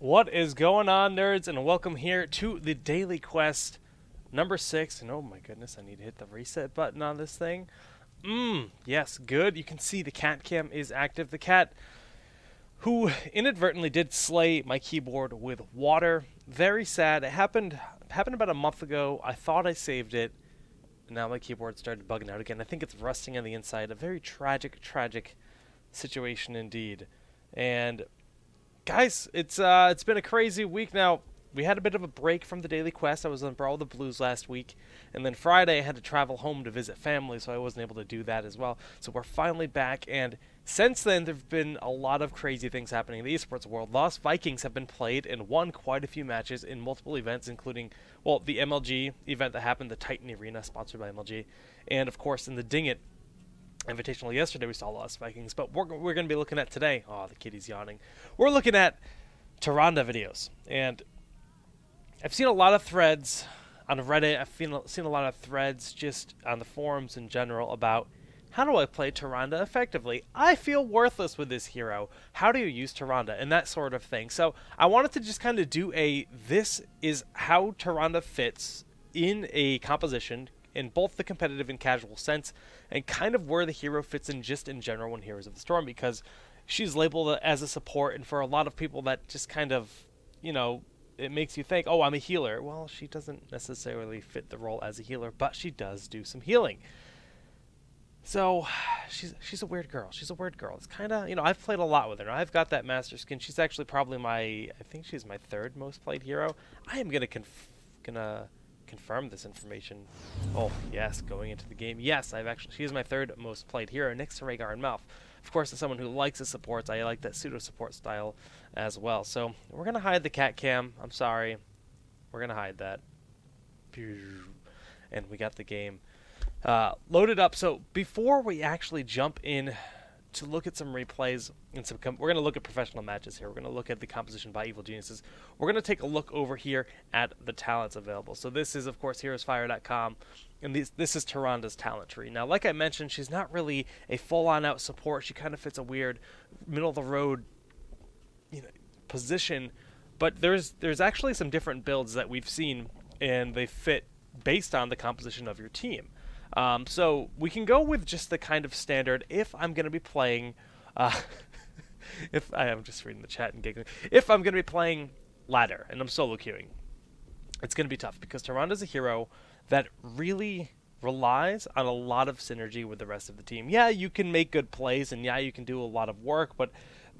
What is going on, nerds, and welcome here to the daily quest number 6. And oh my goodness, I need to hit the reset button on this thing. Yes, good. You can see the cat cam is active. The cat who inadvertently did slay my keyboard with water. Very sad. It happened about a month ago. I thought I saved it. Now my keyboard started bugging out again. I think it's rusting on the inside. A very tragic situation indeed. And guys, it's been a crazy week now. We had a bit of a break from the daily quest. I was on Brawl the Blues last week, and then Friday I had to travel home to visit family, so I wasn't able to do that as well. So we're finally back, and since then there've been a lot of crazy things happening in the esports world. Lost Vikings have been played and won quite a few matches in multiple events, including, well, the MLG event that happened, the Titan Arena, sponsored by MLG, and of course in the Ding It Invitational yesterday we saw Lost Vikings. But we're going to be looking at today. Oh, the kitty's yawning. We're looking at Tyrande videos, and I've seen a lot of threads on Reddit. I've seen a lot of threads just on the forums in general about how do I play Tyrande effectively? I feel worthless with this hero. How do you use Tyrande? And that sort of thing. So I wanted to just kind of do this is how Tyrande fits in a composition in both the competitive and casual sense, and kind of where the hero fits in just in general when Heroes of the Storm, because she's labeled as a support, and for a lot of people that just kind of, you know, it makes you think, oh, I'm a healer. Well, she doesn't necessarily fit the role as a healer, but she does do some healing. So she's a weird girl. She's a weird girl. It's kind of, you know, I've played a lot with her. I've got that master skin. She's actually probably I think she's my third most played hero. I am gonna confirm this information. Oh yes, going into the game, yes, she is my third most played hero next to Rhaegar and Malf. Of course, as someone who likes the supports, I like that pseudo support style as well. So we're gonna hide the cat cam. I'm sorry, we're gonna hide that. And we got the game loaded up. So before we actually jump in to look at some replays and we're going to look at professional matches here. We're going to look at the composition by Evil Geniuses. We're going to take a look over here at the talents available. So this is, of course, heroesfire.com, and this is Tyrande's talent tree. Now, like I mentioned, she's not really a full-on out support. She kind of fits a weird middle-of-the-road, you know, position. But there's actually some different builds that we've seen, and they fit based on the composition of your team. So we can go with just the kind of standard. If I'm going to be playing, if I am just reading the chat and giggling, if I'm going to be playing ladder and I'm solo queuing, it's going to be tough because Tyrande is a hero that really relies on a lot of synergy with the rest of the team. Yeah, you can make good plays, and yeah, you can do a lot of work, but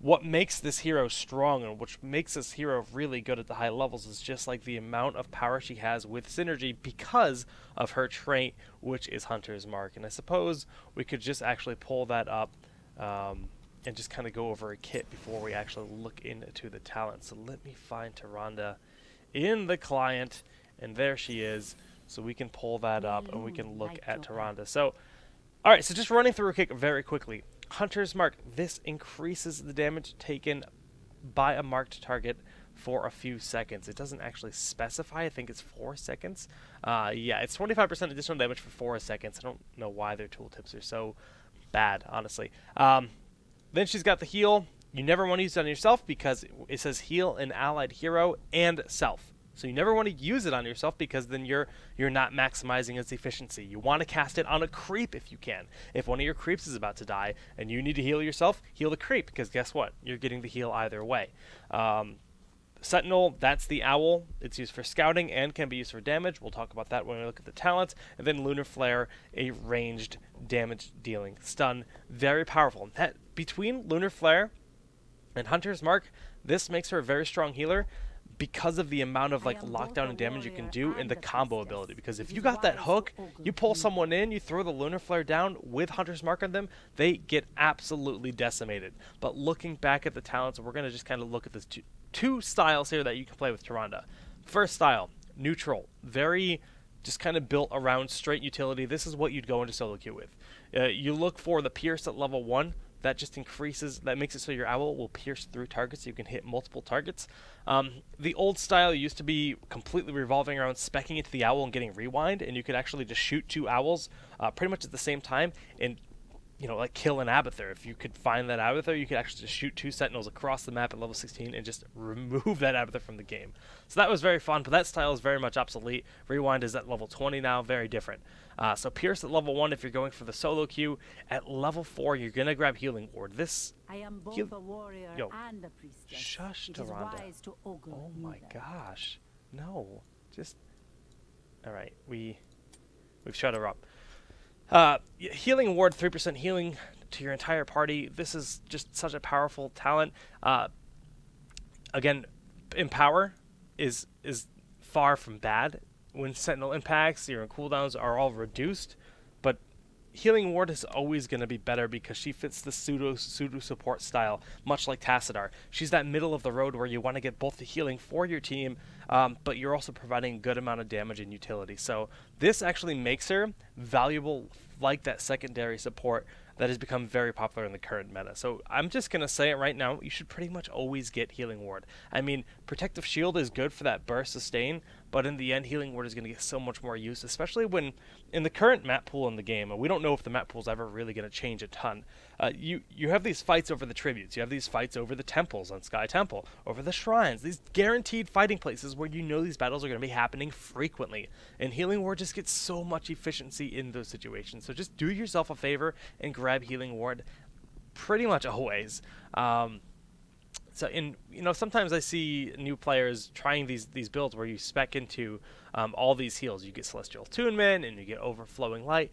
what makes this hero strong and which makes this hero really good at the high levels is just like the amount of power she has with synergy because of her trait, which is Hunter's Mark. And I suppose we could just actually pull that up and just kind of go over a kit before we actually look into the talent. So let me find Tyrande in the client, and there she is. So we can pull that up and we can look at Tyrande. So, all right, so just running through a kick very quickly. Hunter's Mark, this increases the damage taken by a marked target for a few seconds. It doesn't actually specify. I think it's 4 seconds. Yeah, it's 25% additional damage for 4 seconds. I don't know why their tooltips are so bad, honestly. Then she's got the heal. You never want to use it on yourself because it says heal an allied hero and self. So you never want to use it on yourself because then you're not maximizing its efficiency. You want to cast it on a creep if you can. If one of your creeps is about to die and you need to heal yourself, heal the creep, because guess what? You're getting the heal either way. Sentinel, that's the owl. It's used for scouting and can be used for damage. We'll talk about that when we look at the talents. And then Lunar Flare, a ranged damage dealing stun. Very powerful. That, between Lunar Flare and Hunter's Mark, this makes her a very strong healer, because of the amount of like lockdown and damage you can do and the combo ability. Because if you got that hook, you pull someone in, you throw the Lunar Flare down with Hunter's Mark on them, they get absolutely decimated. But looking back at the talents, we're going to just kind of look at this two styles here that you can play with Tyrande. First style, neutral, very just kind of built around straight utility. This is what you'd go into solo queue with. You look for the Pierce at level 1. That just increases, that makes it so your owl will pierce through targets, so you can hit multiple targets. The old style used to be completely revolving around specking into the owl and getting rewind, and you could actually just shoot 2 owls pretty much at the same time and you know, like kill an Abathur. If you could find that Abathur, you could actually just shoot 2 Sentinels across the map at level 16 and just remove that Abathur from the game. So that was very fun, but that style is very much obsolete. Rewind is at level 20 now, very different. So Pierce at level 1 if you're going for the solo queue. At level 4, you're going to grab Healing Ward. This... I am both a warrior and a priestess. Shush, Tyrande. Oh my gosh. No. Just... Alright, we've shut her up. Healing Ward, 3% healing to your entire party. This is just such a powerful talent. Again, Empower is far from bad. When Sentinel impacts, your cooldowns are all reduced, but Healing Ward is always going to be better because she fits the pseudo support style, much like Tassadar. She's that middle of the road where you want to get both the healing for your team, but you're also providing a good amount of damage and utility. So this actually makes her valuable like that secondary support that has become very popular in the current meta. So I'm just going to say it right now, you should pretty much always get Healing Ward. I mean, Protective Shield is good for that burst sustain, but in the end, Healing Ward is going to get so much more use, especially when in the current map pool in the game, and we don't know if the map pool is ever really going to change a ton, you have these fights over the tributes, you have these fights over the temples on Sky Temple, over the shrines, these guaranteed fighting places where you know these battles are going to be happening frequently, and Healing Ward just gets so much efficiency in those situations. So just do yourself a favor and grab Healing Ward pretty much always. So sometimes I see new players trying these builds where you spec into all these heals. You get Celestial Attunement and you get Overflowing Light.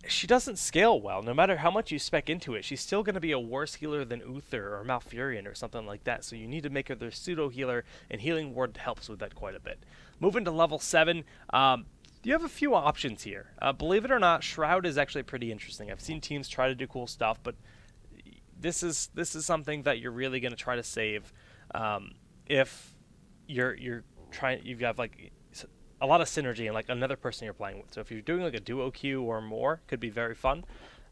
She doesn't scale well. No matter how much you spec into it, she's still going to be a worse healer than Uther or Malfurion or something like that. So you need to make her their pseudo healer, and Healing Ward helps with that quite a bit. Moving to level 7, you have a few options here. Believe it or not, Shroud is actually pretty interesting. I've seen teams try to do cool stuff, but this is something that you're really going to try to save if you're trying. You've got like a lot of synergy and like another person you're playing with. So if you're doing like a duo queue or more, could be very fun.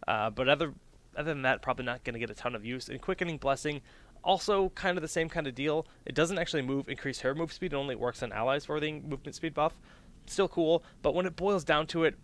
But other than that, probably not going to get a ton of use. And Quickening Blessing, also kind of the same kind of deal. It doesn't actually increase her move speed. It only works on allies for the movement speed buff. Still cool, but when it boils down to it,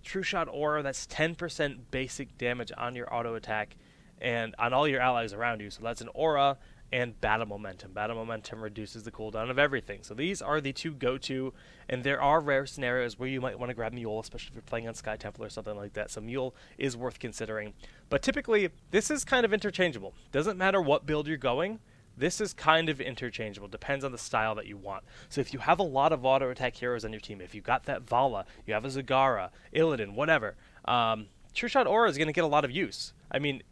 True Shot Aura, that's 10% basic damage on your auto attack and on all your allies around you. So that's an aura and Battle Momentum. Battle Momentum reduces the cooldown of everything. So these are the two go-to, and there are rare scenarios where you might want to grab Mule, especially if you're playing on Sky Temple or something like that. So Mule is worth considering. But typically, this is kind of interchangeable. Doesn't matter what build you're going. This is kind of interchangeable. Depends on the style that you want. So if you have a lot of auto attack heroes on your team, if you've got that Vala, you have a Zagara, Illidan, whatever, True Shot Aura is going to get a lot of use. I mean,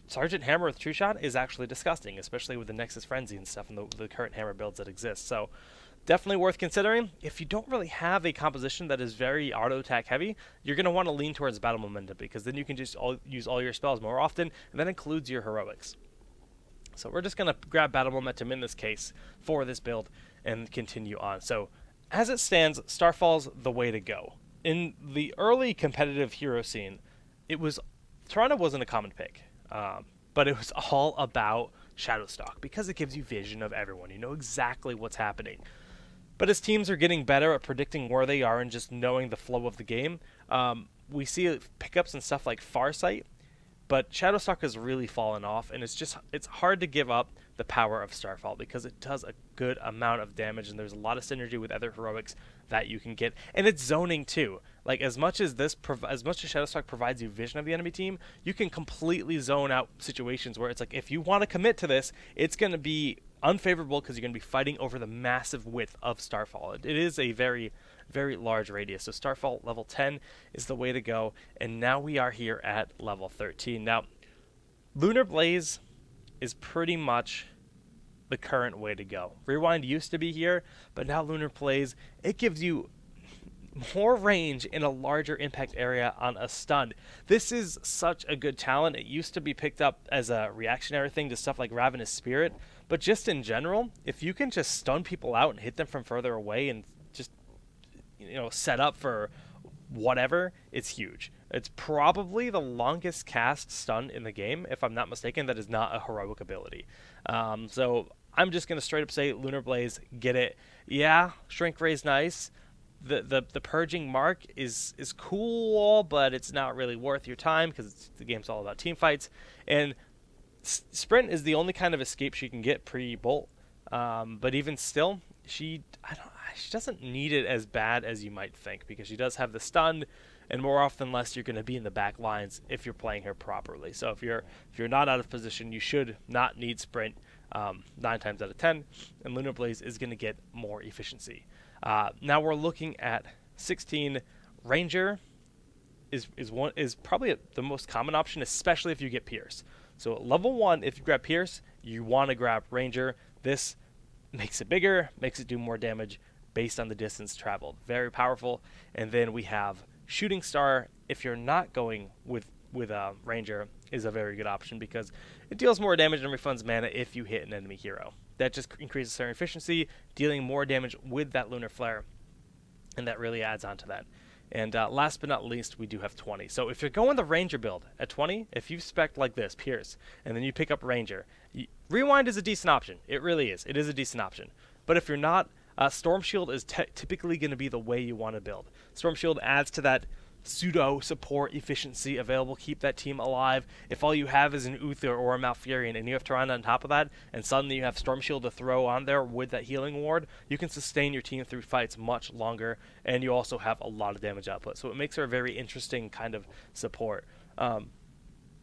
Sergeant Hammer with True Shot is actually disgusting, especially with the Nexus Frenzy and stuff and the current Hammer builds that exist. So definitely worth considering. If you don't really have a composition that is very auto attack heavy, you're going to want to lean towards Battle Momentum, because then you can just use all your spells more often, and that includes your heroics. So we're just going to grab Battle Momentum in this case for this build and continue on. So as it stands, Starfall's the way to go. In the early competitive hero scene, Tyrande wasn't a common pick, but it was all about Shadowstalk because it gives you vision of everyone. You know exactly what's happening. But as teams are getting better at predicting where they are and just knowing the flow of the game, we see pickups and stuff like Farsight. But Shadowstalk has really fallen off, and it's hard to give up the power of Starfall because it does a good amount of damage, and there's a lot of synergy with other heroics that you can get, and it's zoning too. Like as much as Shadowstalk provides you vision of the enemy team, you can completely zone out situations where it's like if you want to commit to this, it's going to be unfavorable because you're going to be fighting over the massive width of Starfall. It is a very, very large radius. So Starfall level 10 is the way to go. And now we are here at level 13. Now, Lunar Blaze is pretty much the current way to go. Rewind used to be here, but now Lunar Blaze, it gives you more range in a larger impact area on a stun. This is such a good talent. It used to be picked up as a reactionary thing to stuff like Ravenous Spirit, but just in general, if you can just stun people out and hit them from further away and just, set up for whatever, it's huge. It's probably the longest cast stun in the game, if I'm not mistaken, that is not a heroic ability. So I'm just going to straight up say Lunar Blaze, get it. Yeah, Shrink Ray's nice. the purging mark is cool, but it's not really worth your time because the game's all about team fights. And sprint is the only kind of escape she can get pre-bolt. But even still, she doesn't need it as bad as you might think, because she does have the stun, and more often than less you're going to be in the back lines if you're playing her properly. So if you're not out of position, you should not need sprint 9 times out of 10, and Lunar Blaze is going to get more efficiency. Now we're looking at 16. Ranger is probably the most common option, especially if you get Pierce. So at level 1, if you grab Pierce, you want to grab Ranger. This makes it bigger, makes it do more damage based on the distance traveled. Very powerful. And then we have Shooting Star. If you're not going with Ranger, is a very good option because it deals more damage and refunds mana if you hit an enemy hero. That just increases their efficiency, dealing more damage with that Lunar Flare, and that really adds on to that. And last but not least, we do have 20. So if you're going the Ranger build at 20, if you spec like this, Pierce, and then you pick up Ranger, Rewind is a decent option. It really is. It is a decent option. But if you're not, Storm Shield is typically going to be the way you want to build. Storm Shield adds to that pseudo support efficiency available, keep that team alive. If all you have is an Uther or a Malfurion and you have Tyrande on top of that, and suddenly you have Storm Shield to throw on there with that healing ward, you can sustain your team through fights much longer, and you also have a lot of damage output. So it makes her a very interesting kind of support.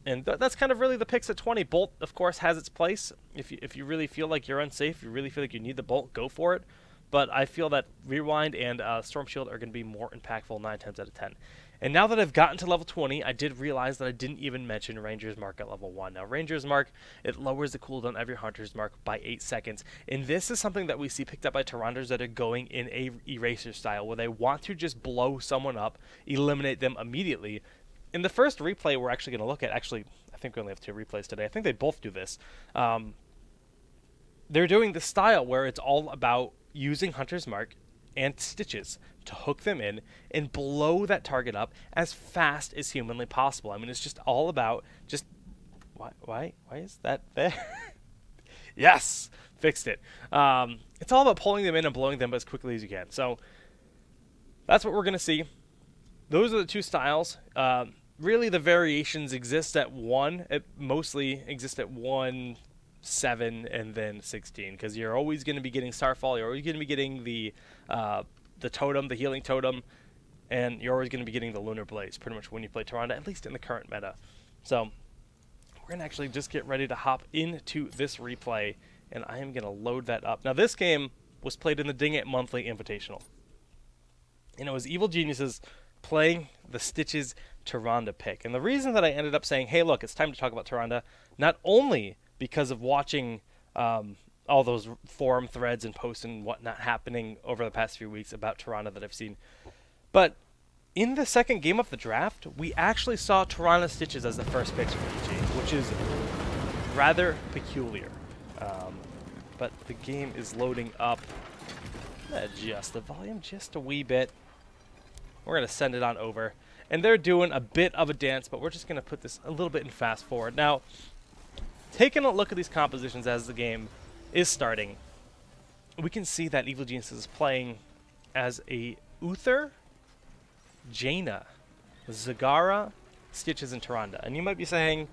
And that's kind of really the picks at 20. Bolt, of course, has its place. If you really feel like you're unsafe, if you really feel like you need the Bolt, go for it. But I feel that Rewind and Storm Shield are going to be more impactful 9 times out of 10. And now that I've gotten to level 20, I did realize that I didn't even mention Ranger's Mark at level 1. Now, Ranger's Mark, it lowers the cooldown of your Hunter's Mark by 8 seconds. And this is something that we see picked up by Tyranders that are going in a Eraser style, where they want to just blow someone up, eliminate them immediately. In the first replay we're actually going to look at, actually, I think we only have 2 replays today. I think they both do this. They're doing the style where it's all about using Hunter's Mark and Stitches to hook them in and blow that target up as fast as humanly possible. I mean, it's just all about just... Why is that there? Yes! Fixed it. It's all about pulling them in and blowing them as quickly as you can. So that's what we're going to see. Those are the 2 styles. Really, the variations exist at 1. It mostly exists at 1, 7, and then 16, because you're always going to be getting Starfall, you're always going to be getting the totem, the healing totem, and you're always going to be getting the Lunar Blaze pretty much when you play Tyrande, at least in the current meta. So we're going to actually just get ready to hop into this replay, and I am going to load that up. Now, this game was played in the Ding It Monthly Invitational, and it was Evil Geniuses playing the Stitches Tyrande pick. And the reason that I ended up saying, hey, look, it's time to talk about Tyrande, not only because of watching all those forum threads and posts and whatnot happening over the past few weeks about Tyrande that I've seen, but in the second game of the draft, we actually saw Tyrande Stitches as the first picks for EG, which is rather peculiar. But the game is loading up. Adjust the volume just a wee bit. We're going to send it on over. And they're doing a bit of a dance, but we're just going to put this a little bit in fast forward. Now, taking a look at these compositions as the game is starting, we can see that Evil Geniuses is playing as a Uther, Jaina, Zagara, Stitches, and Tyrande. And you might be saying,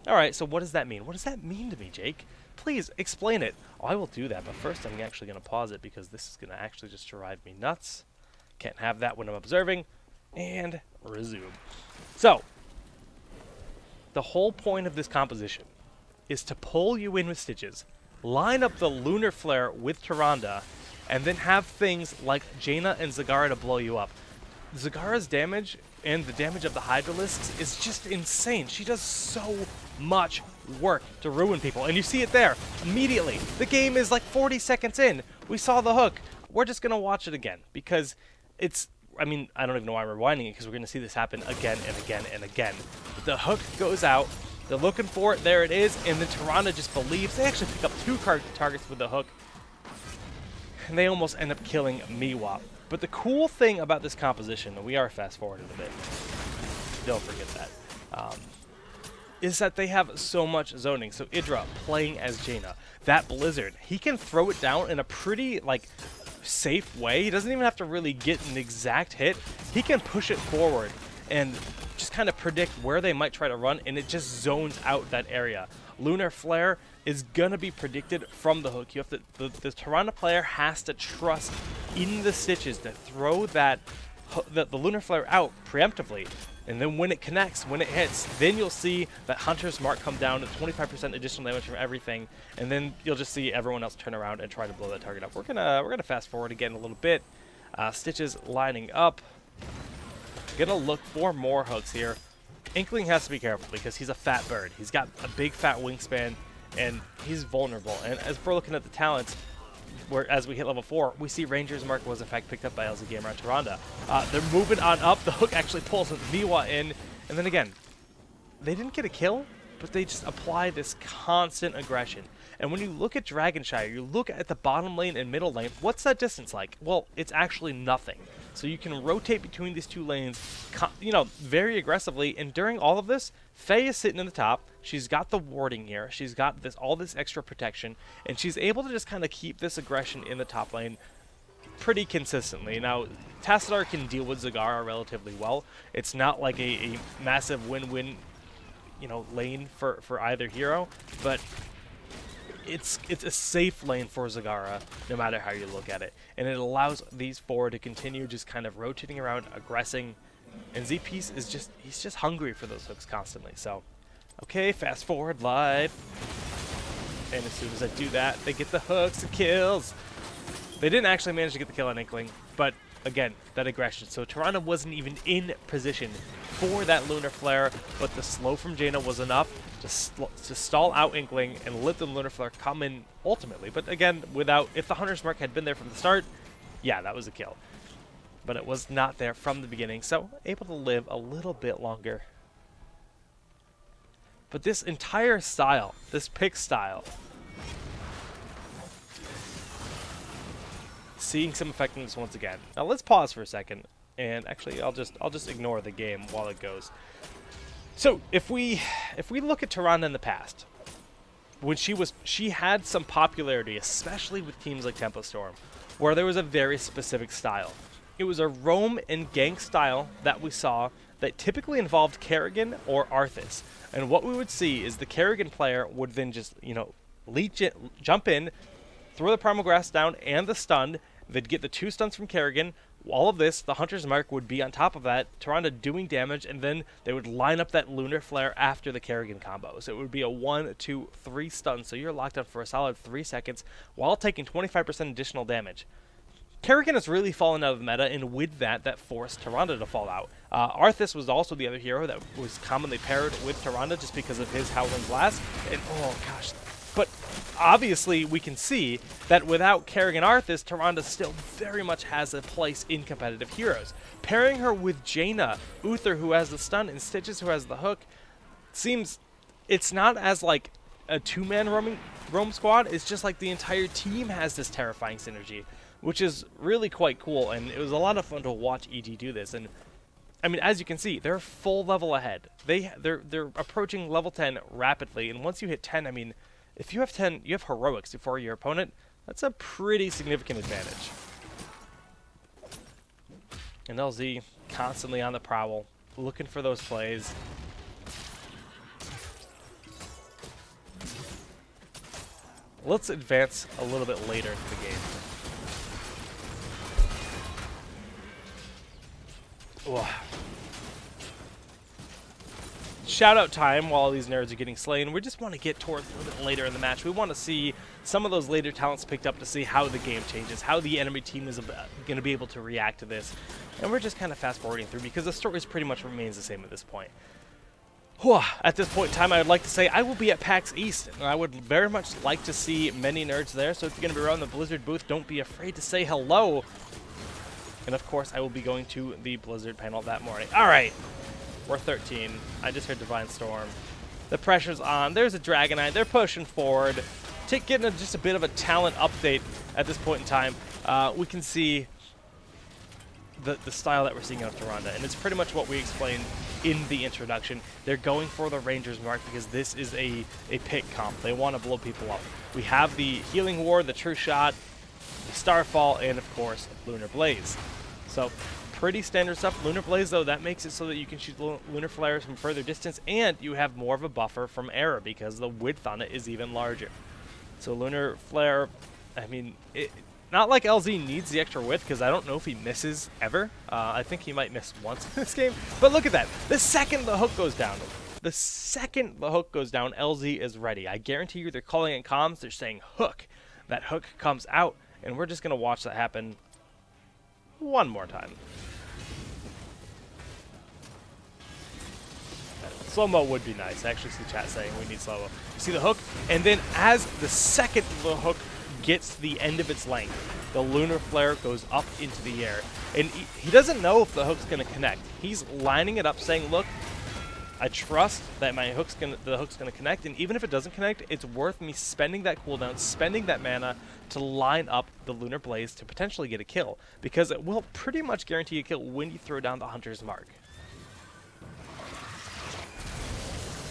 alright, so what does that mean? What does that mean to me, Jake? Please, explain it. Oh, I will do that, but first I'm actually going to pause it because this is going to actually just drive me nuts. Can't have that when I'm observing. And resume. So, the whole point of this composition is to pull you in with Stitches, line up the Lunar Flare with Tyrande, and then have things like Jaina and Zagara to blow you up. Zagara's damage and the damage of the Hydralisks is just insane. She does so much work to ruin people, and you see it there immediately. The game is like 40 seconds in. We saw the hook. We're just going to watch it again because it's... I mean, I don't even know why I'm rewinding it because we're going to see this happen again and again and again. But the hook goes out. They're looking for it. There it is. And then Tyrande just believes. They actually pick up 2 targets with the hook. And they almost end up killing Miwa. But the cool thing about this composition, and we are fast-forwarded a bit. Don't forget that. Is that they have so much zoning. So Idra playing as Jaina. That Blizzard, he can throw it down in a pretty, like, safe way. He doesn't even have to really get an exact hit. He can push it forward and just kind of predict where they might try to run, and it just zones out that area. Lunar Flare is going to be predicted from the hook. You have to, the Tyrande player has to trust in the Stitches to throw that the Lunar Flare out preemptively. And then when it connects, when it hits, then you'll see that Hunter's Mark come down to 25% additional damage from everything, and then you'll just see everyone else turn around and try to blow that target up. We're gonna fast forward again a little bit. Stitches lining up. Gonna look for more hooks here. Inkling has to be careful because he's a fat bird. He's got a big fat wingspan, and he's vulnerable. And as we're looking at the talents, where as we hit level 4, we see Ranger's Mark was in fact picked up by LZ Gamer on Tyrande. They're moving on up. The hook actually pulls Miwa in, and then again, they didn't get a kill, but they just apply this constant aggression. And when you look at Dragonshire, you look at the bottom lane and middle lane, what's that distance like? Well, it's actually nothing. So you can rotate between these two lanes, you know, very aggressively. And during all of this, Faye is sitting in the top. She's got the warding here. She's got all this extra protection, and she's able to just kind of keep this aggression in the top lane pretty consistently. Now, Tassadar can deal with Zagara relatively well. It's not like a massive win-win, you know, lane for either hero, but it's a safe lane for Zagara, no matter how you look at it. And it allows these four to continue just kind of rotating around, aggressing. And Z-Piece is he's just hungry for those hooks constantly. So, okay, fast forward live. And as soon as I do that, they get the hooks and kills. They didn't actually manage to get the kill on Inkling, but again, that aggression. So Tyrande wasn't even in position for that Lunar Flare, but the slow from Jaina was enough to stall out Inkling and let the Lunar Flare come in ultimately. But again, if the Hunter's Mark had been there from the start, yeah, that was a kill. But it was not there from the beginning, so able to live a little bit longer. But this entire style, this pick style, seeing some effectiveness once again. Now let's pause for a second, and actually I'll just ignore the game while it goes. So if we look at Tyrande in the past, when she had some popularity, especially with teams like Tempo Storm, where there was a very specific style. It was a roam and gank style that we saw that typically involved Kerrigan or Arthas. And what we would see is the Kerrigan player would then just, you know, jump in, throw the Primal Grasp down and the stun. They'd get the 2 stuns from Kerrigan. All of this, the Hunter's Mark would be on top of that, Tyrande doing damage, and then they would line up that Lunar Flare after the Kerrigan combo. So it would be a 1, 2, 3 stun, so you're locked up for a solid 3 seconds while taking 25% additional damage. Kerrigan has really fallen out of the meta, and with that forced Tyrande to fall out. Arthas was also the other hero that was commonly paired with Tyrande just because of his Howling Blast, and oh gosh. But obviously we can see that without Kerrigan Arthas, Tyrande still very much has a place in competitive heroes. Pairing her with Jaina, Uther who has the stun, and Stitches who has the hook, seems it's not as like a 2-man roam squad, it's just like the entire team has this terrifying synergy, which is really quite cool, and it was a lot of fun to watch EG do this. And I mean, as you can see, they're full level ahead. They're approaching level 10 rapidly, and once you hit 10, I mean, if you have 10, you have heroics before your opponent, that's a pretty significant advantage. And LZ constantly on the prowl, looking for those plays. Let's advance a little bit later into the game. Ugh. Shout out time while all these nerds are getting slain. We just want to get towards a little bit later in the match. We want to see some of those later talents picked up to see how the game changes, how the enemy team is going to be able to react to this. And we're just kind of fast forwarding through because the story pretty much remains the same at this point. At this point in time, I would like to say I will be at PAX East, and I would very much like to see many nerds there. So if you're going to be around the Blizzard booth, don't be afraid to say hello. And of course, I will be going to the Blizzard panel that morning. All right, we're 13. I just heard Divine Storm. The pressure's on. There's a Dragonite. They're pushing forward. Getting just a bit of a talent update at this point in time. We can see the style that we're seeing out of Tyrande, and it's pretty much what we explained in the introduction. They're going for the Ranger's Mark because this is a pick comp. They want to blow people up. We have the Healing Ward, the True Shot, the Starfall, and of course, Lunar Blaze. So, pretty standard stuff. Lunar Blaze, though, that makes it so that you can shoot Lunar Flares from further distance, and you have more of a buffer from error because the width on it is even larger. So Lunar Flare, I mean, not like LZ needs the extra width, because I don't know if he misses ever. I think he might miss once in this game. But look at that. The second the hook goes down, LZ is ready. I guarantee you they're calling in comms, they're saying hook. That hook comes out, and we're just going to watch that happen one more time. Slow-mo would be nice. I actually see chat saying we need slow-mo. You see the hook, and then as the second the hook gets to the end of its length, the Lunar Flare goes up into the air. And he doesn't know if the hook's going to connect. He's lining it up saying, look, I trust that the hook's gonna connect, and even if it doesn't connect, it's worth me spending that cooldown, spending that mana to line up the Lunar Blaze to potentially get a kill, because it will pretty much guarantee a kill when you throw down the Hunter's Mark.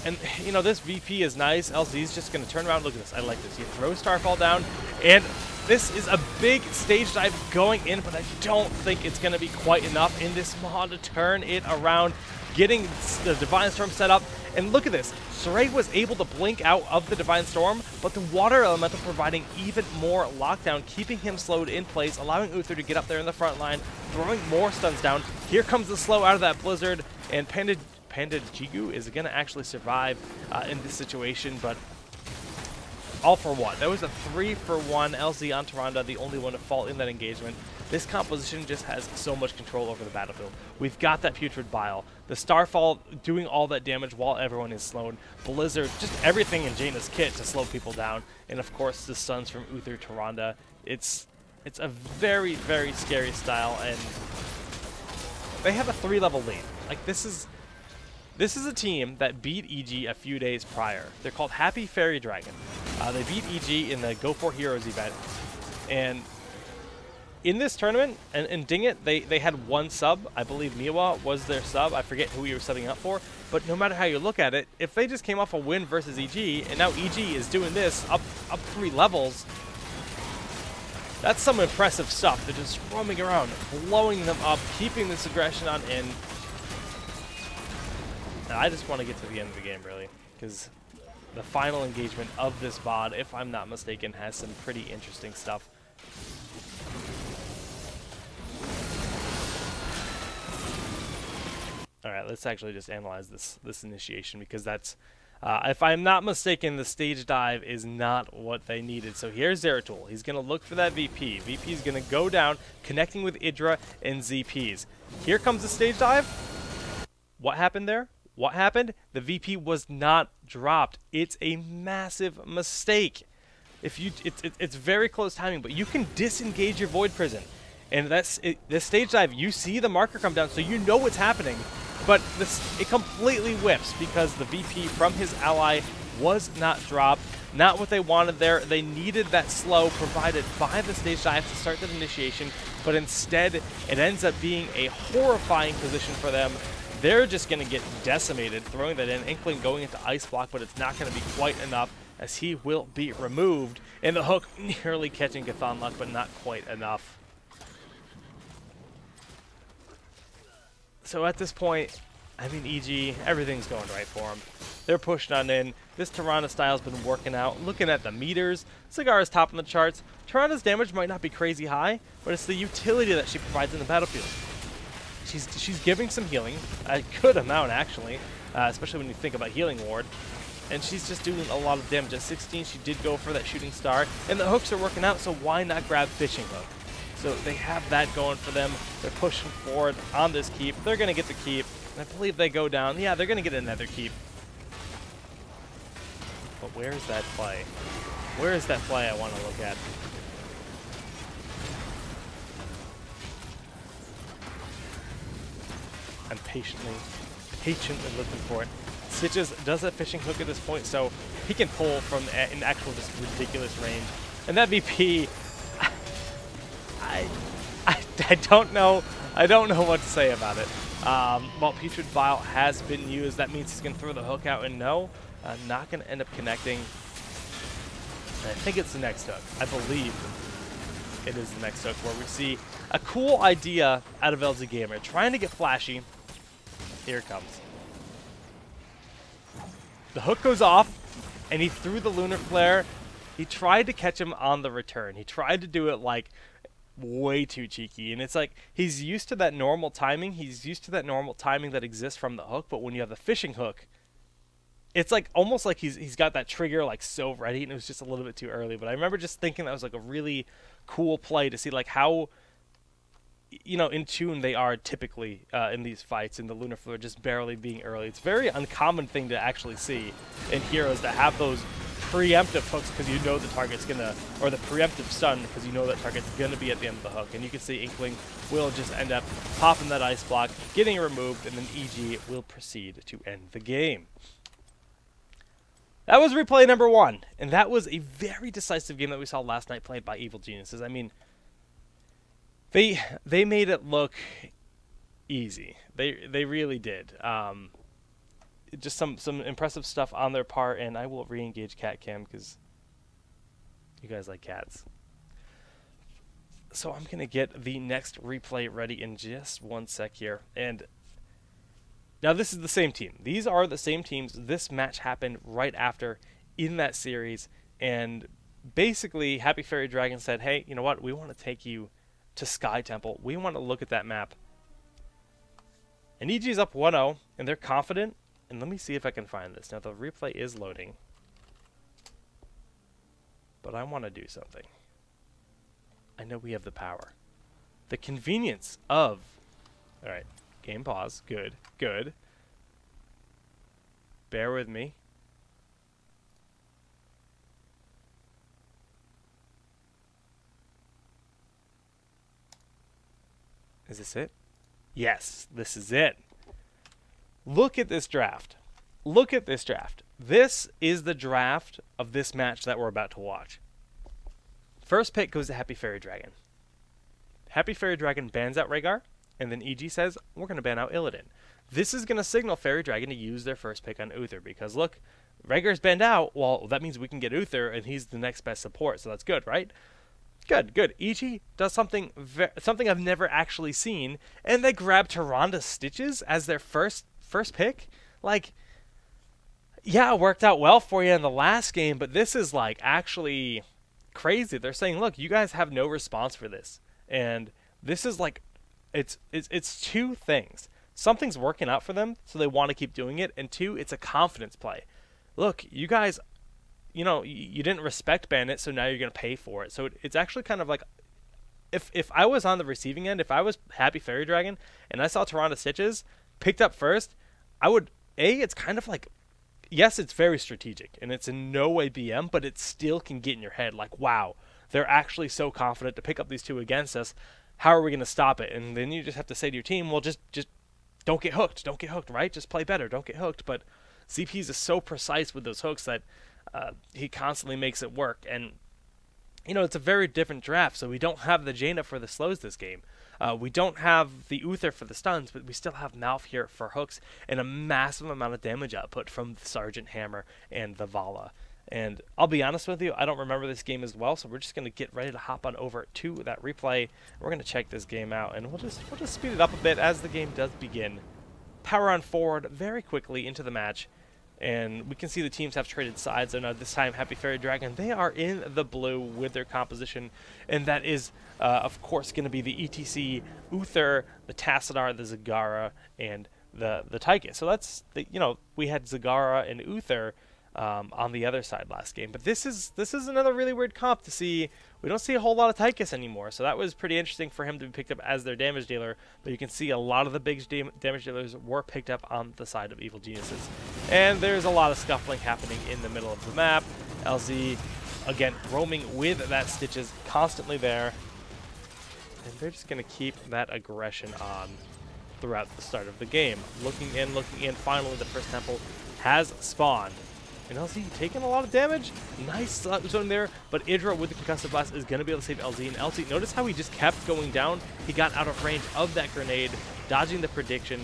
And, you know, this VP is nice. LZ's just going to turn around. Look at this. I like this. He throws Starfall down, and this is a big stage dive going in, but I don't think it's going to be quite enough in this mod to turn it around, getting the Divine Storm set up. And look at this. Saray was able to blink out of the Divine Storm, but the Water Elemental providing even more lockdown, keeping him slowed in place, allowing Uther to get up there in the front line, throwing more stuns down. Here comes the slow out of that Blizzard, and Panda Jigu is going to actually survive in this situation, but all for one. That was a 3-for-1 LZ on Tyrande, the only one to fall in that engagement. This composition just has so much control over the battlefield. We've got that Putrid Bile, the Starfall doing all that damage while everyone is slowed, Blizzard, just everything in Jaina's kit to slow people down, and of course the stuns from Uther Tyrande. It's a very, very scary style, and they have a 3-level lead. Like, this is a team that beat EG a few days prior. They're called Happy Fairy Dragon. They beat EG in the Go For Heroes event. And in this tournament, and in Ding It, they had one sub. I believe Miwa was their sub. I forget who he was subbing up for. But no matter how you look at it, if they just came off a win versus EG, and now EG is doing this up 3 levels, that's some impressive stuff. They're just roaming around, blowing them up, keeping this aggression on in. I just want to get to the end of the game, really, because the final engagement of this VOD, if I'm not mistaken, has some pretty interesting stuff. All right, let's actually just analyze this initiation, because that's, if I'm not mistaken, the stage dive is not what they needed. So here's Zeratul. He's going to look for that VP. VP is going to go down, connecting with Idra and ZPs. Here comes the stage dive. What happened there? What happened? The VP was not dropped. It's a massive mistake. It's very close timing, but you can disengage your Void Prison. And this stage dive, you see the marker come down, so you know what's happening. But it completely whiffs because the VP from his ally was not dropped. Not what they wanted there. They needed that slow provided by the stage dive to start that initiation, but instead it ends up being a horrifying position for them. They're just going to get decimated, throwing that in. Inkling going into Ice Block, but it's not going to be quite enough as he will be removed. And the hook nearly catching Chthon Luck, but not quite enough. So at this point, I mean, EG, everything's going right for them. They're pushing on in. This Tyrande style's been working out. Looking at the meters, Cigar is topping the charts. Tyrande's damage might not be crazy high, but it's the utility that she provides in the battlefield. She's giving some healing, a good amount actually, especially when you think about Healing Ward. And she's just doing a lot of damage. At 16, she did go for that Shooting Star, and the hooks are working out, so why not grab Fishing Hook? So they have that going for them. They're pushing forward on this keep. They're going to get the keep. I believe they go down. Yeah, they're going to get another keep. But where's that play? Where is that play I want to look at? I'm patiently looking for it. Stitches does a Fishing Hook at this point, so he can pull from an actual just ridiculous range. And that VP, I don't know. I don't know what to say about it. Well, Putrid Bile has been used. That means he's going to throw the hook out, and no, not going to end up connecting. I think it's the next hook, I believe. it is the next hook, where we see a cool idea out of LZ Gamer, trying to get flashy. Here it comes. The hook goes off, and he threw the Lunar Flare. He tried to catch him on the return. He tried to do it like way too cheeky, and it's like he's used to that normal timing. He's used to that normal timing that exists from the hook, but when you have the fishing hook, it's like almost like he's got that trigger like so ready, and it was just a little bit too early. But I remember just thinking that was like a really cool play to see like how, you know, in tune they are typically in these fights, and the Lunar Flare just barely being early. It's a very uncommon thing to actually see in heroes, to have those preemptive hooks because you know the target's gonna, or the preemptive stun because you know that target's gonna be at the end of the hook. And you can see Inkling will just end up popping that ice block, getting removed, and then EG will proceed to end the game. That was replay number 1, and that was a very decisive game that we saw last night played by Evil Geniuses. I mean, they made it look easy. They really did. Just some impressive stuff on their part, and I will re-engage cat cam because you guys like cats. So I'm gonna get the next replay ready in just one sec here. And now this is the same team. These are the same teams. This match happened right after in that series, and basically Happy Fairy Dragon said, hey, you know what, we want to take you to Sky Temple. We want to look at that map. And EG's up 1-0, and they're confident. And let me see if I can find this. Now, the replay is loading. But I want to do something. I know we have the power. The convenience of... Alright, game pause. Good, good. Bear with me. Is this it? Yes, this is it. Look at this draft. Look at this draft. This is the draft of this match that we're about to watch. First pick goes to Happy Fairy Dragon. Happy Fairy Dragon bans out Rhaegar, and then EG says, we're going to ban out Illidan. This is going to signal Fairy Dragon to use their first pick on Uther, because look, Rhaegar's banned out, well, that means we can get Uther, and he's the next best support, so that's good, right? Good, good. EG does something I've never actually seen, and they grab Tyrande's Stitches as their first pick. Like, yeah, it worked out well for you in the last game, but this is like actually crazy. They're saying, look, you guys have no response for this, and this is like, it's two things. Something's working out for them, so they want to keep doing it, and two, it's a confidence play. Look, you guys, you know, you didn't respect Bandit, so now you're going to pay for it. So it's actually kind of like, if I was on the receiving end, if I was Happy Fairy Dragon, and I saw Tyrande Stitches picked up first, I would, it's kind of like, yes, it's very strategic, and it's in no way BM, but it still can get in your head, like, wow, they're actually so confident to pick up these two against us. How are we going to stop it? And then you just have to say to your team, well, just don't get hooked, right? Just play better, don't get hooked. But ZP's is so precise with those hooks that he constantly makes it work. And, you know, it's a very different draft, so we don't have the Jaina for the slows this game. We don't have the Uther for the stuns, but we still have Malf here for hooks and a massive amount of damage output from the Sergeant Hammer and the Vala. And I'll be honest with you, I don't remember this game as well, so we're just going to get ready to hop on over to that replay. We're going to check this game out, and we'll just speed it up a bit as the game does begin. Power on forward very quickly into the match. And we can see the teams have traded sides, and this time Happy Fairy Dragon, they are in the blue with their composition, and that is, of course, going to be the ETC, Uther, the Tassadar, the Zagara, and the Tychus. So that's, you know, we had Zagara and Uther on the other side last game, but this is another really weird comp to see. We don't see a whole lot of Tychus anymore, so that was pretty interesting for him to be picked up as their damage dealer, but you can see a lot of the big damage dealers were picked up on the side of Evil Geniuses. And there's a lot of scuffling happening in the middle of the map. LZ, again, roaming with that Stitches constantly there, and they're just going to keep that aggression on throughout the start of the game. Looking in, finally the first temple has spawned. And LZ taking a lot of damage. Nice zone there, but Idra with the concussive blast is going to be able to save LZ. And LZ, notice how he just kept going down. He got out of range of that grenade, dodging the prediction.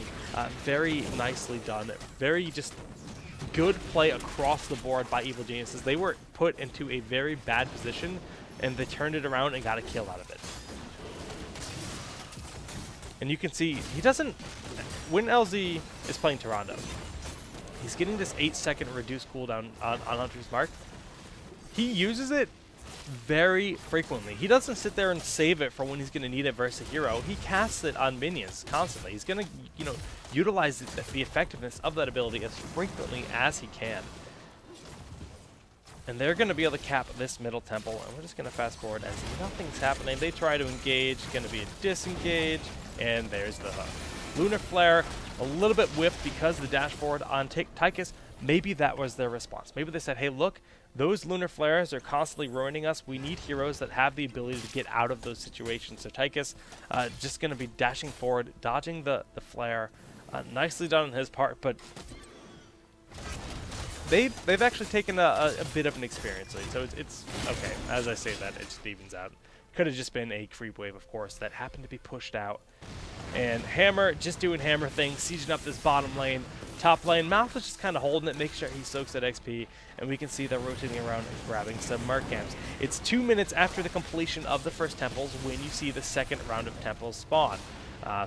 Very nicely done. Very just good play across the board by Evil Geniuses. They were put into a very bad position and they turned it around and got a kill out of it. And you can see, he doesn't, when LZ is playing Tyrande, he's getting this 8-second reduced cooldown on Hunter's Mark. He uses it very frequently. He doesn't sit there and save it for when he's going to need it versus a hero. He casts it on minions constantly. He's going to, you know, utilize the effectiveness of that ability as frequently as he can. And they're going to be able to cap this middle temple, and we're just going to fast forward as nothing's happening. They try to engage, going to be a disengage, and there's the hook. Lunar Flare, a little bit whiffed because the dash forward on Tychus. Maybe that was their response. Maybe they said, hey, look, those Lunar Flares are constantly ruining us. We need heroes that have the ability to get out of those situations. So Tychus just going to be dashing forward, dodging the flare. Nicely done on his part, but they've actually taken a bit of an experience lead. So it's okay. As I say that, it just evens out. Could have just been a creep wave, of course, that happened to be pushed out. And Hammer just doing Hammer things, sieging up this bottom lane. Top lane, Mouth is just kind of holding it, make sure he soaks that XP, and we can see they're rotating around and grabbing some Merc camps. It's 2 minutes after the completion of the first temples when you see the second round of temples spawn.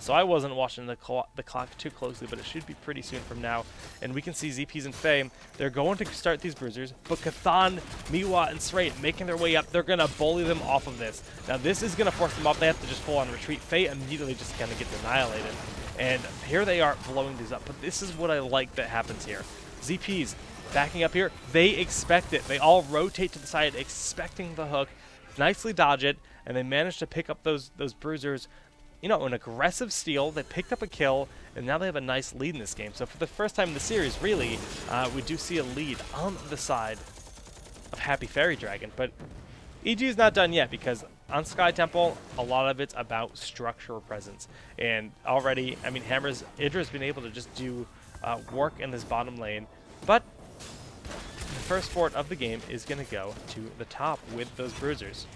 So I wasn't watching the clock too closely, but it should be pretty soon from now. And we can see ZPs and Faye, they're going to start these bruisers, but Kathan, Miwa, and Srate making their way up. They're going to bully them off of this. Now this is going to force them up. They have to just full on retreat. Faye immediately just kind of gets annihilated. And here they are blowing these up. But this is what I like that happens here. ZPs backing up here. They expect it. They all rotate to the side expecting the hook. Nicely dodge it. And they manage to pick up those bruisers. You know, an aggressive steal. They picked up a kill. And now they have a nice lead in this game. So for the first time in the series, really, we do see a lead on the side of Happy Fairy Dragon. But EG is not done yet because on Sky Temple, a lot of it's about structural presence. And already, I mean, Idra's been able to just do work in this bottom lane. But the first fort of the game is going to go to the top with those bruisers.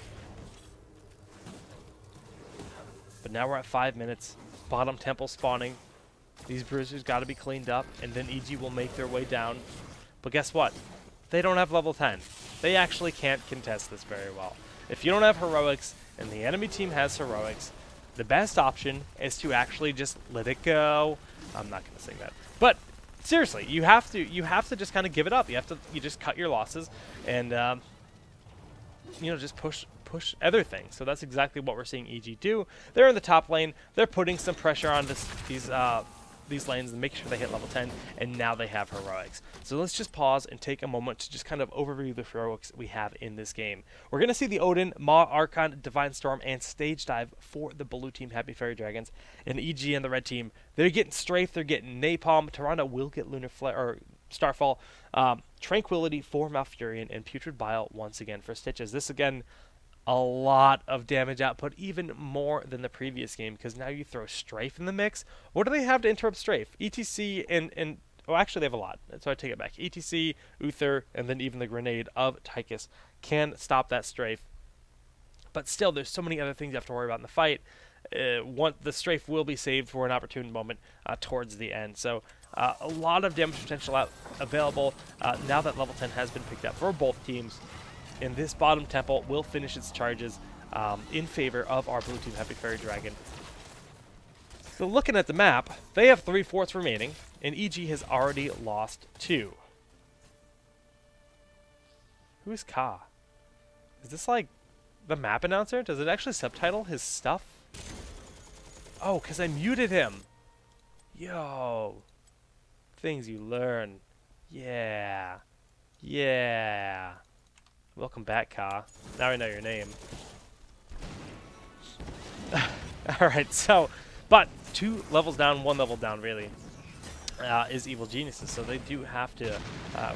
But now we're at 5 minutes. Bottom temple spawning. These bruisers got to be cleaned up, and then EG will make their way down. But guess what? They don't have level 10. They actually can't contest this very well. If you don't have heroics and the enemy team has heroics, the best option is to actually just let it go. I'm not going to sing that. But seriously, you have to just kind of give it up. You just cut your losses and you know, just push other things. So that's exactly what we're seeing EG do. They're in the top lane. They're putting some pressure on these lanes and make sure they hit level 10, and now they have heroics. So let's just pause and take a moment to just kind of overview the heroics we have in this game. We're going to see the Odin, Maw, Archon, Divine Storm, and Stage Dive for the blue team Happy Fairy Dragons. And EG and the red team, they're getting Strafe, they're getting Napalm. Tyrande will get Lunar Flare, or Starfall. Tranquility for Malfurion, and Putrid Bile once again for Stitches. This again, a lot of damage output, even more than the previous game, because now you throw Strafe in the mix. What do they have to interrupt Strafe? ETC and oh, actually they have a lot, so I take it back. ETC, Uther, and then even the grenade of Tychus can stop that Strafe. But still, there's so many other things you have to worry about in the fight. The Strafe will be saved for an opportune moment towards the end. So a lot of damage potential available now that level 10 has been picked up for both teams. And this bottom temple will finish its charges in favor of our blue team Happy Fairy Dragon. So looking at the map, they have 3 forts remaining, and EG has already lost 2. Who is Ka? Is this like the map announcer? Does it actually subtitle his stuff? Oh, because I muted him. Yo. Things you learn. Yeah. Yeah. Welcome back, Ka. Now I know your name. Alright, so, but 2 levels down, 1 level down, really, is Evil Geniuses. So they do have to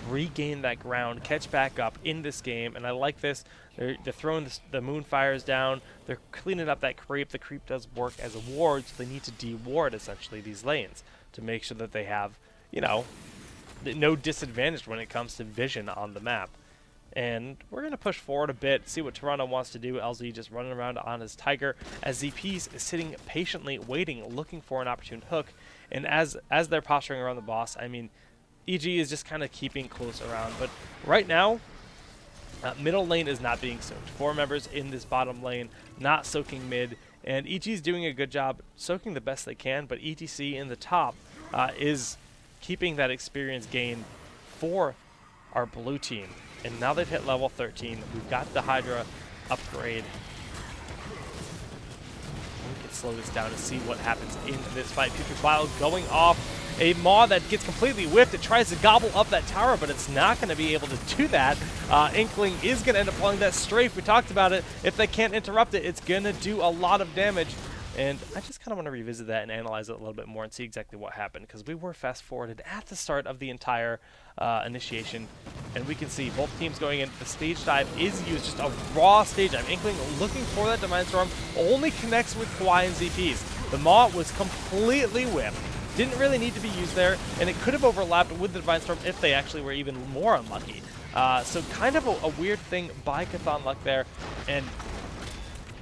regain that ground, catch back up in this game, and I like this. They're throwing the Moonfires down. They're cleaning up that creep. The creep does work as a ward, so they need to de-ward, essentially, these lanes to make sure that they have, you know, no disadvantage when it comes to vision on the map. And we're going to push forward a bit, see what Tyrande wants to do. LZ just running around on his Tiger, as ZP's is sitting patiently, waiting, looking for an opportune hook. And as they're posturing around the boss, I mean, EG is just kind of keeping close around. But right now, Middle lane is not being soaked. 4 members in this bottom lane, not soaking mid, and EG's doing a good job soaking the best they can, but ETC in the top is keeping that experience gain for our blue team. And now they've hit level 13. We've got the Hydra upgrade. We can slow this down and see what happens in this fight. Putrid Bile going off. A Maw that gets completely whiffed. It tries to gobble up that tower, but it's not going to be able to do that. Inkling is going to end up pulling that strafe. We talked about it. If they can't interrupt it, it's going to do a lot of damage. And I just kind of want to revisit that and analyze it a little bit more and see exactly what happened, because we were fast-forwarded at the start of the entire initiation, and we can see both teams going in. The stage dive is used, just a raw stage dive. Inkling looking for that Divine Storm, only connects with Kwai and ZPs. The Maw was completely whipped. Didn't really need to be used there, and it could have overlapped with the Divine Storm if they actually were even more unlucky. So kind of a weird thing by Chthon Luck there, and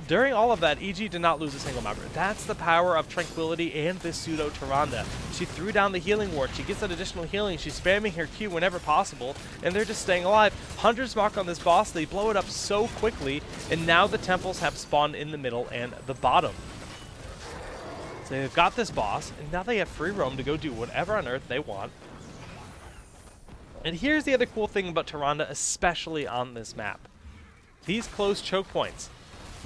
during all of that, EG did not lose a single member. That's the power of Tranquility and this pseudo Tyrande. She threw down the healing ward. She gets that additional healing. She's spamming her Q whenever possible, and they're just staying alive. 100's mark on this boss. They blow it up so quickly, and now the temples have spawned in the middle and the bottom. So they've got this boss, and now they have free roam to go do whatever on earth they want. And here's the other cool thing about Tyrande, especially on this map. These close choke points.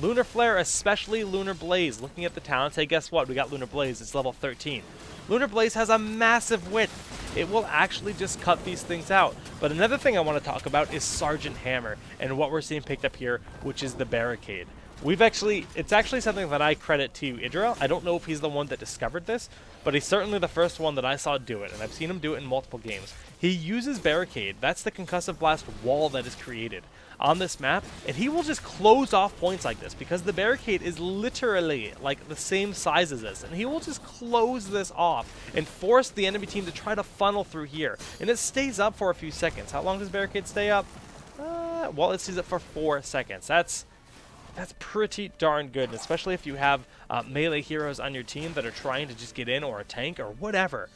Lunar Flare, especially Lunar Blaze. Looking at the talents, hey, guess what? We got Lunar Blaze. It's level 13. Lunar Blaze has a massive width. It will actually just cut these things out. But another thing I want to talk about is Sergeant Hammer and what we're seeing picked up here, which is the Barricade. It's actually something that I credit to Idra. I don't know if he's the one that discovered this, but he's certainly the first one that I saw do it, and I've seen him do it in multiple games. He uses Barricade. That's the concussive blast wall that is created on this map, and he will just close off points like this because the Barricade is literally like the same size as this, and he will just close this off and force the enemy team to try to funnel through here, and it stays up for a few seconds. How long does Barricade stay up? Well, it stays up for 4 seconds. That's pretty darn good, especially if you have melee heroes on your team that are trying to just get in, or a tank, or whatever.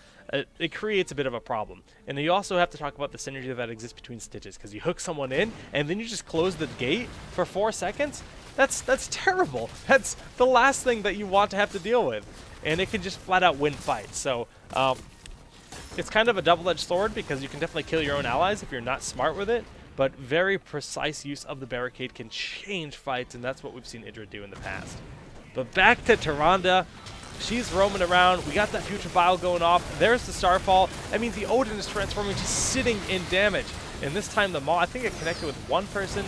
It creates a bit of a problem. And you also have to talk about the synergy that exists between Stitches, because you hook someone in, and then you just close the gate for 4 seconds? That's terrible. That's the last thing that you want to have to deal with. And it can just flat out win fights. So it's kind of a double-edged sword, because you can definitely kill your own allies if you're not smart with it. But very precise use of the Barricade can change fights, and that's what we've seen Idra do in the past. But back to Tyrande. She's roaming around. We got that Putrid Bile going off. There's the Starfall. That means the Odin is transforming, just sitting in damage. And this time the Maw, I think it connected with one person.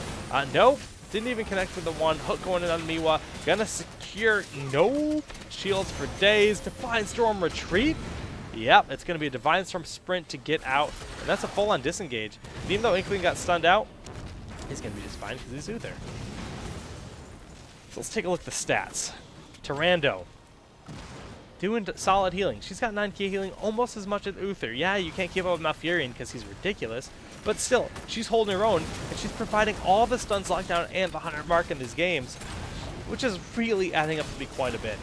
Nope. Didn't even connect with the one. Hook going in on Miwa. Gonna secure. Nope. Shields for days. Divine Storm retreat. Yep, it's going to be a Divine Storm sprint to get out, and that's a full-on disengage. And even though Inkling got stunned out, he's going to be just fine because he's Uther. So let's take a look at the stats. Tyrande, doing solid healing. She's got 9k healing, almost as much as Uther. Yeah, you can't keep up with Malfurion because he's ridiculous, but still, she's holding her own, and she's providing all the stuns, lockdown, and the 100 mark in these games, which is really adding up to be quite a bit.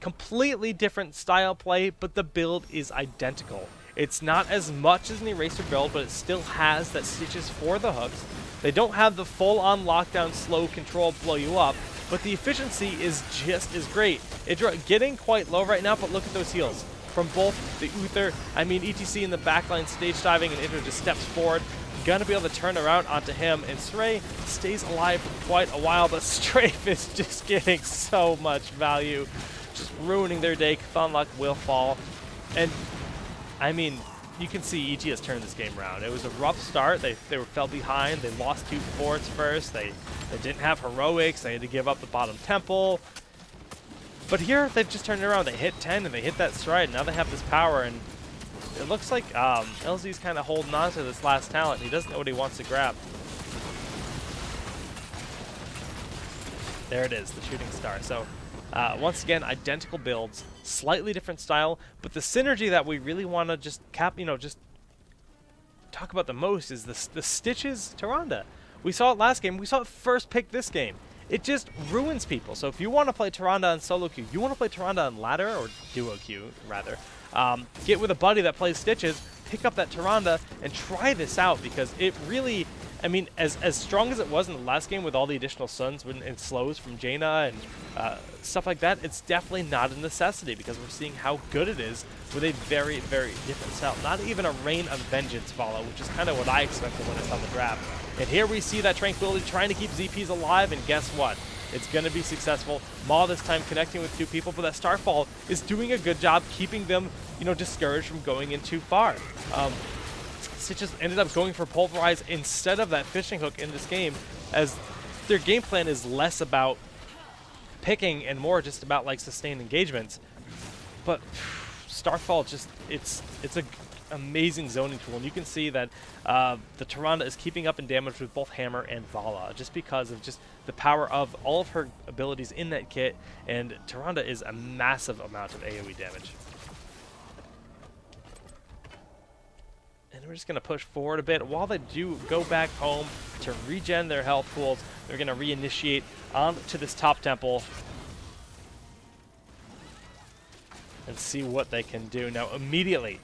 Completely different style play, but the build is identical. It's not as much as an Eraser build, but it still has that Stitches for the hooks. They don't have the full-on lockdown, slow control blow you up, but the efficiency is just as great. Idra getting quite low right now, but look at those heals. From both the Uther, ETC in the backline stage diving, and Idra just steps forward. Gonna be able to turn around onto him, and Stray stays alive for quite a while, but Strafe is just getting so much value. Just ruining their day. Chthon Luck will fall. And, you can see EG has turned this game around. It was a rough start. They fell behind. They lost 2 forts first. They didn't have heroics. They had to give up the bottom temple. But here, they've just turned it around. They hit 10, and they hit that stride. Now they have this power, and it looks like LZ's kind of holding on to this last talent. He doesn't know what he wants to grab. There it is, the shooting star. So, once again, identical builds, slightly different style, but the synergy that we really want to just just talk about the most is the Stitches Tyrande. We saw it last game. We saw it first pick this game. It just ruins people. So if you want to play Tyrande on solo queue, you want to play Tyrande on ladder, or duo queue, rather, get with a buddy that plays Stitches, pick up that Tyrande, and try this out, because it really I mean, as strong as it was in the last game with all the additional stuns and slows from Jaina and stuff like that, it's definitely not a necessity because we're seeing how good it is with a very, very different style. Not even a Rain of Vengeance follow, which is kind of what I expected when I saw the draft. And here we see that Tranquility trying to keep ZPs alive, and guess what? It's going to be successful. Maw this time connecting with 2 people, but that Starfall is doing a good job keeping them, you know, discouraged from going in too far. Stitches ended up going for Pulverize instead of that fishing hook in this game, as their game plan is less about picking and more just about like sustained engagements. But Starfall just it's a amazing zoning tool, and you can see that the Tyrande is keeping up in damage with both Hammer and Vala just because of just the power of all of her abilities in that kit, and Tyrande is a massive amount of AoE damage. And we're just going to push forward a bit. While they do go back home to regen their health pools, they're going to reinitiate onto this top temple and see what they can do. Now, immediately,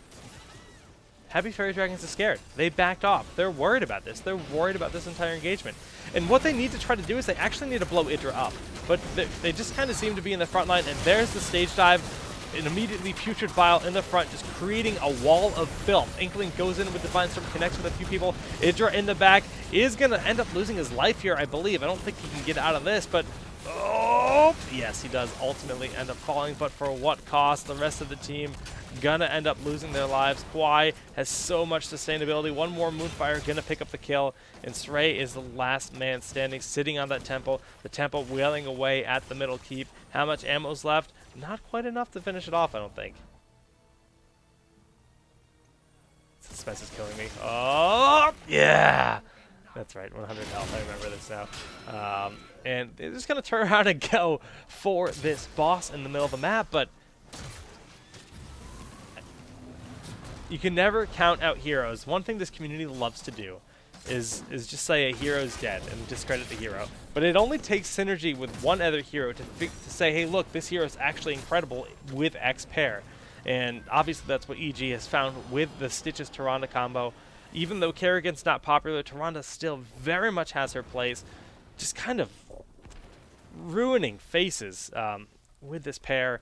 Happy Fairy Dragons is scared. They backed off. They're worried about this. They're worried about this entire engagement. And what they need to try to do is they actually need to blow Idra up. But they just kind of seem to be in the front line, and there's the stage dive. An immediately Putrid Vial in the front, just creating a wall of filth. Inkling goes in with Divine Storm, connects with a few people. Idra in the back is going to end up losing his life here, I believe. I don't think he can get out of this, but oh, yes, he does ultimately end up falling, but for what cost? The rest of the team gonna end up losing their lives. Kwai has so much sustainability. One more Moonfire gonna pick up the kill, and Srey is the last man standing, sitting on that temple. The temple wailing away at the middle keep. How much ammo's left? Not quite enough to finish it off, I don't think. Suspense is killing me. Oh, yeah! That's right, 100 health. I remember this now. And they're just going to turn around and go for this boss in the middle of the map, but you can never count out heroes. One thing this community loves to do is just say a hero's dead and discredit the hero. But it only takes synergy with one other hero to say, hey, look, this hero is actually incredible with X pair. And obviously that's what EG has found with the Stitches Tyrande combo. Even though Kerrigan's not popular, Tyrande still very much has her place. Just kind of ruining faces with this pair.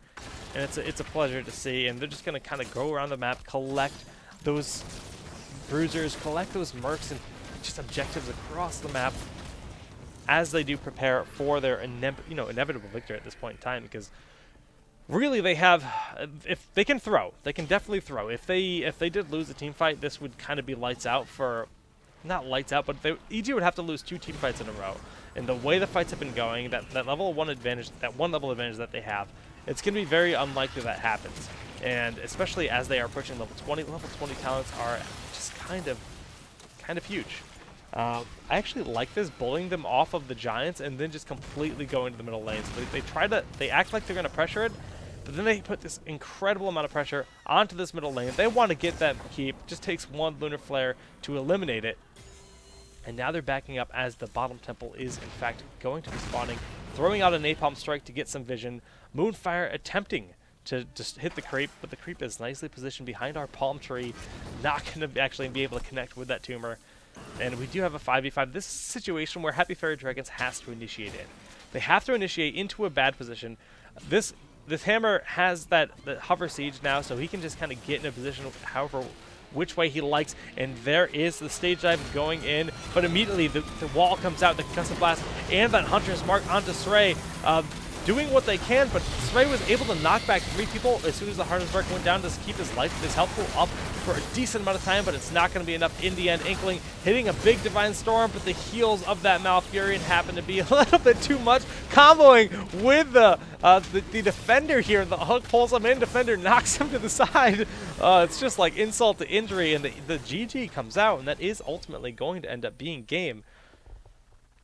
And it's a pleasure to see. And they're just going to kind of go around the map, collect those bruisers, collect those mercs, and just objectives across the map as they do prepare for their inevitable victory at this point in time. Because really, they have, if they can throw, they can definitely throw. If they did lose a team fight, this would kind of be lights out for, not lights out, but EG would have to lose 2 team fights in a row. And the way the fights have been going, that level 1 advantage, that one level advantage that they have, it's going to be very unlikely that happens. And especially as they are approaching level 20 talents are just kind of huge. I actually like this, bullying them off of the Giants and then just completely go into the middle lane. So they act like they're going to pressure it, but then they put this incredible amount of pressure onto this middle lane. They want to get that keep. Just takes one Lunar Flare to eliminate it. And now they're backing up as the bottom temple is, in fact, going to be spawning, throwing out a Napalm Strike to get some vision. Moonfire attempting to just hit the creep, but the creep is nicely positioned behind our palm tree. Not going to actually be able to connect with that tumor. And we do have a 5v5. This is a situation where Happy Fairy Dragons has to initiate in. They have to initiate into a bad position. This Hammer has the hover siege now, so he can just kind of get in a position however which way he likes, and there is the stage dive going in, but immediately the wall comes out, the concussive blast, and that Hunter's Mark onto Srey, doing what they can, but Srey was able to knock back 3 people as soon as the Hunter's Mark went down to keep his health pool up for a decent amount of time, but it's not going to be enough in the end. Inkling hitting a big Divine Storm, but the heals of that Malfurion happen to be a little bit too much, comboing with the defender here. The hook pulls him in, defender knocks him to the side. It's just like insult to injury, and the GG comes out, and that is ultimately going to end up being game.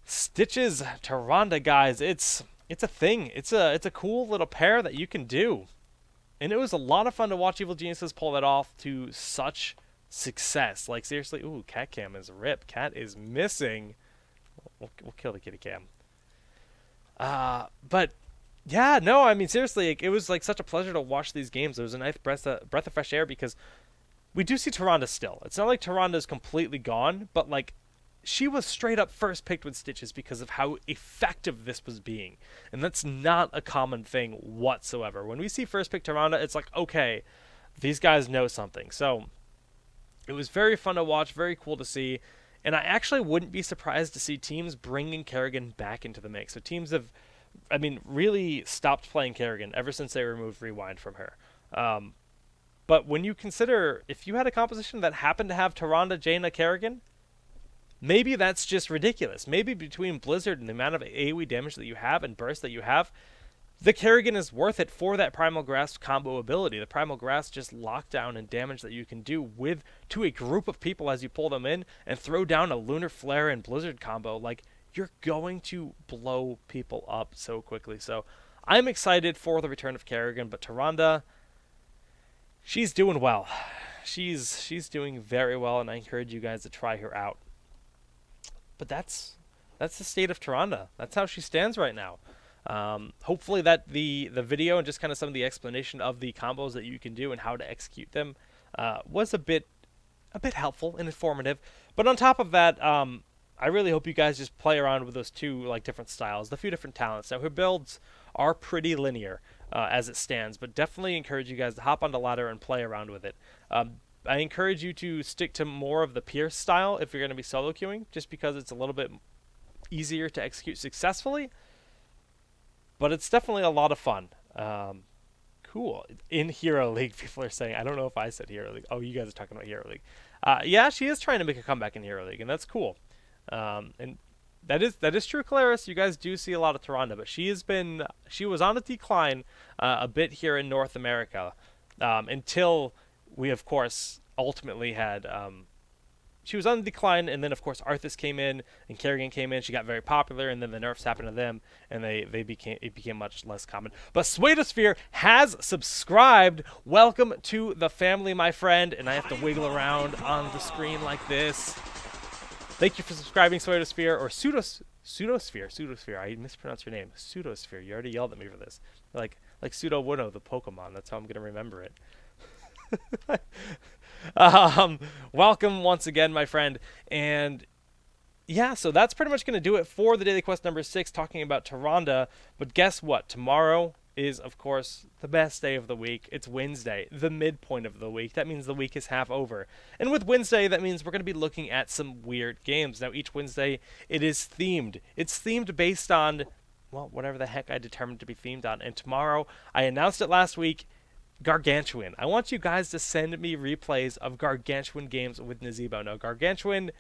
Stitches Tyrande, guys, it's a thing. It's a cool little pair that you can do. And it was a lot of fun to watch Evil Geniuses pull that off to such success. Like, seriously, ooh, Cat Cam is rip. Cat is missing. We'll kill the kitty cam. But, yeah, no, I mean, seriously, it was like such a pleasure to watch these games. It was a nice breath of fresh air because we do see Tyrande still. It's not like Tyrande is completely gone, but, like, she was straight up first picked with Stitches because of how effective this was being. And that's not a common thing whatsoever. When we see first pick Tyrande, it's like, okay, these guys know something. So it was very fun to watch, very cool to see. And I actually wouldn't be surprised to see teams bringing Kerrigan back into the mix. So teams have, I mean, really stopped playing Kerrigan ever since they removed Rewind from her. But when you consider, if you had a composition that happened to have Tyrande, Jaina, Kerrigan, maybe that's just ridiculous. Maybe between Blizzard and the amount of AoE damage that you have and burst that you have, the Kerrigan is worth it for that Primal Grasp combo ability. The Primal Grasp just lockdown and damage that you can do to a group of people as you pull them in and throw down a Lunar Flare and Blizzard combo. Like, you're going to blow people up so quickly. So I'm excited for the return of Kerrigan, but Tyrande, she's doing well. She's doing very well, and I encourage you guys to try her out. But that's the state of Tyrande. That's how she stands right now. Hopefully that the video and just kind of some of the explanation of the combos that you can do and how to execute them was a bit helpful and informative. But on top of that, I really hope you guys just play around with those two like different styles, the few different talents. Now her builds are pretty linear as it stands, but definitely encourage you guys to hop on the ladder and play around with it. I encourage you to stick to more of the Pierce style if you're going to be solo queuing, just because it's a little bit easier to execute successfully. But it's definitely a lot of fun. Cool. In Hero League, people are saying, I don't know if I said Hero League. Oh, you guys are talking about Hero League. Yeah, she is trying to make a comeback in Hero League, and that's cool. And that is true, Claris. You guys do see a lot of Tyrande, but she was on a decline a bit here in North America until we, of course, ultimately had. She was on the decline, and then of course Arthas came in and Kerrigan came in. She got very popular, and then the nerfs happened to them, and it became much less common. But Swatosphere has subscribed. Welcome to the family, my friend. And I have to wiggle around on the screen like this. Thank you for subscribing, Swatosphere, or Pseudosphere. I mispronounced your name. Pseudosphere. You already yelled at me for this. Like Pseudo Wuno, the Pokemon. That's how I'm gonna remember it. Welcome once again, my friend. And yeah, so that's pretty much going to do it for the Daily Quest number 6, talking about Tyrande. But guess what? Tomorrow is, of course, the best day of the week. It's Wednesday, the midpoint of the week. That means the week is half over. And with Wednesday, that means we're going to be looking at some weird games. Now, each Wednesday, it is themed. It's themed based on, well, whatever the heck I determined to be themed on. And tomorrow, I announced it last week, Gargantuan. I want you guys to send me replays of Gargantuan games with Nazeebo. Now, Gargantuan,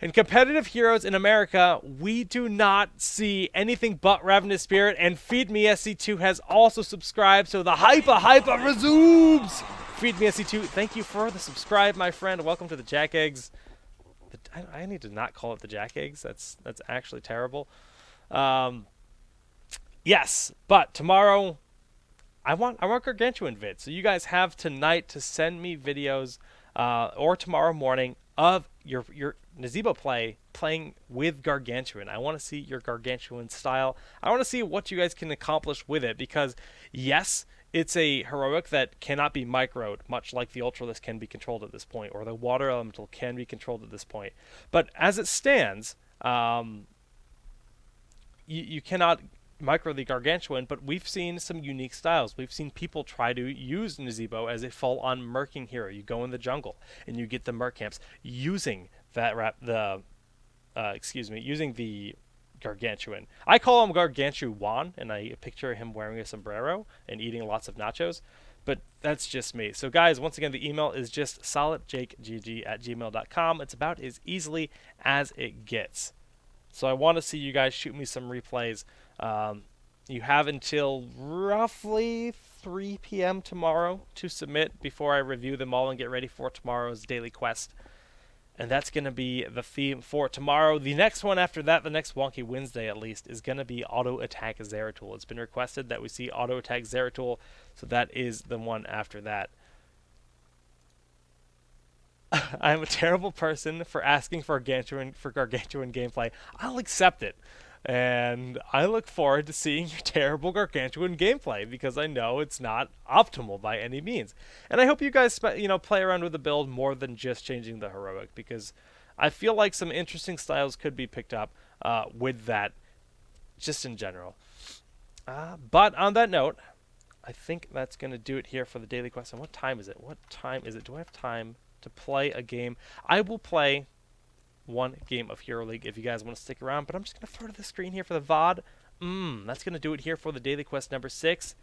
in competitive heroes in America, we do not see anything but Ravenous Spirit, and Feed Me SC2 has also subscribed, so the hyper resumes! Feed Me SC2, thank you for the subscribe, my friend. Welcome to the Jack Eggs. I need to not call it the Jack Eggs. That's actually terrible. Yes, but tomorrow, I want Gargantuan vid. So you guys have tonight to send me videos, or tomorrow morning, of your Nazeebo playing with Gargantuan. I want to see your Gargantuan style. I want to see what you guys can accomplish with it, because yes, it's a heroic that cannot be microed, much like the Ultralisk can be controlled at this point, or the Water Elemental can be controlled at this point. But as it stands, you cannot micro the Gargantuan, but we've seen some unique styles. We've seen people try to use Nazeebo as a full-on murking hero. You go in the jungle and you get the murk camps using using the Gargantuan. I call him Gargantuan, and I picture him wearing a sombrero and eating lots of nachos, but that's just me. So guys, once again, the email is just solidjakegg@gmail.com. It's about as easily as it gets. So I want to see you guys shoot me some replays. You have until roughly 3 p.m. tomorrow to submit before I review them all and get ready for tomorrow's Daily Quest. And that's going to be the theme for tomorrow. The next one after that, the next Wonky Wednesday at least, is going to be Auto Attack Zeratul. It's been requested that we see Auto Attack Zeratul, so that is the one after that. I'm a terrible person for asking for Gargantuan gameplay. I'll accept it. And I look forward to seeing your terrible Gargantuan gameplay, because I know it's not optimal by any means. And I hope you guys play around with the build more than just changing the heroic, because I feel like some interesting styles could be picked up with that, just in general. But on that note, I think that's going to do it here for the daily quest. And what time is it? What time is it? Do I have time to play a game? I will play one game of Hero League if you guys want to stick around, but I'm just going to throw to the screen here for the VOD. That's going to do it here for the daily quest number 6.